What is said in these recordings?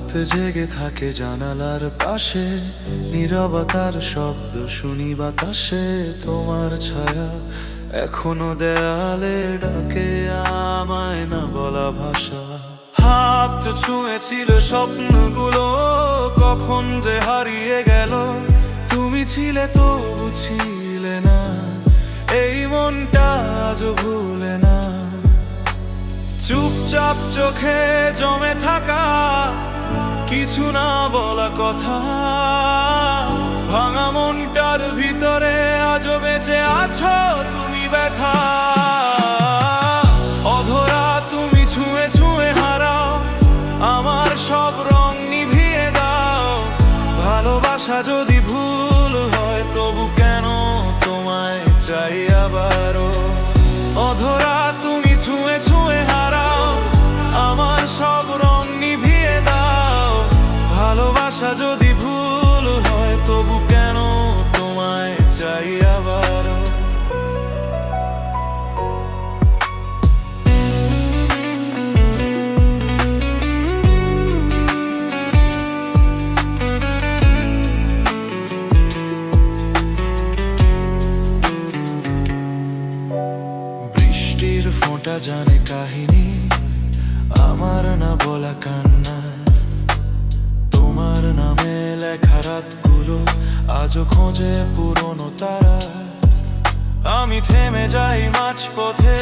রাত জেগে থাকে জানালার পাশে, নীরবতার শব্দ শুনি বাতাসে। তোমার ছায়া এখনো দেয়ালে ডাকে আমায়, না বলা ভাষা। হাত ছুঁয়েছিল স্বপ্নগুলো, কখন যে হারিয়ে গেল। তুমি ছিলে তবু ছিলে না, এই মনটা আজও ভুলে না। চুপচাপ চোখে জমে থাকা কিছু না বলা কথা, ভাঙা মনটার ভিতরে আজও বেঁচে আছো তুমি ব্যথা। অধরা তুমি ছুঁয়ে ছুঁয়ে হারাও, আমার সব রং নিভিয়ে দাও। ভালোবাসা যদি ভুল হয় তবু কেন তোমায় চাই আবারও। অধরা তুমি ছুঁয়ে ছুঁয়ে হারাও, আমার সব রং নিভিয়ে দাও। ভালোবাসা যদি ভুল হয় তবু কেন তোমায় চাই আবারও। বৃষ্টির ফোঁটা জানে কাহিনী আমার না বলা কান্না। তোমার নামে লেখা রাতগুলো আজও খোঁজে পুরনো তারা। আমি থেমে যাই মাঝপথে,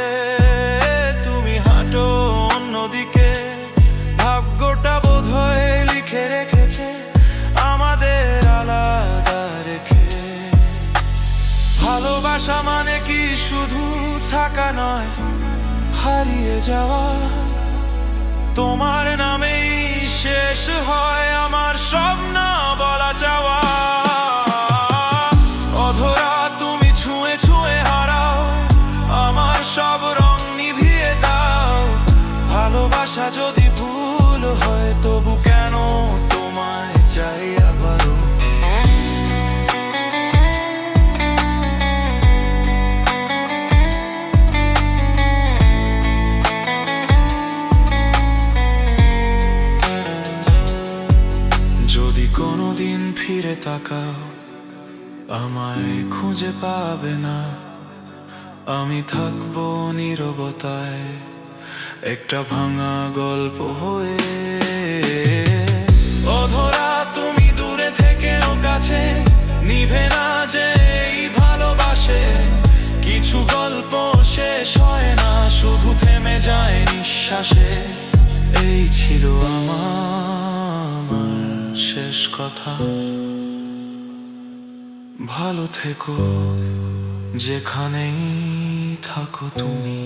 তুমি হাঁটো অন্যদিকে। ভাগ্যটা বোধহয় লিখে রেখেছে আমাদের আলাদা রেখে। ভালোবাসা মানে কি শুধু থাকা নয়, হারিয়ে যাওয়া। তোমার নামেই শেষ হয় আমার সব না বলা চাওয়া। অধরা তুমি ছুঁয়ে ছুঁয়ে হারাও, আমার সব রং নিভিয়ে দাও। ভালোবাসা যদি ভুল হয় তবু কেন তোমায় চাই আবারও। যদি কোনোদিন ফিরে তাকাও আমায় খুঁজে পাবে না, আমি থাকবো নীরবতায় একটা ভাঙা গল্প হয়ে। অধরা তুমি দূরে থেকেও কাছে, নিভে না যে এই ভালোবাসে। কিছু গল্প শেষ হয় না, শুধু থেমে যায় নিঃশ্বাসে। এই ছিল আমার শেষ কথা। ভালো থেকো যেখানেই থাকো তুমি।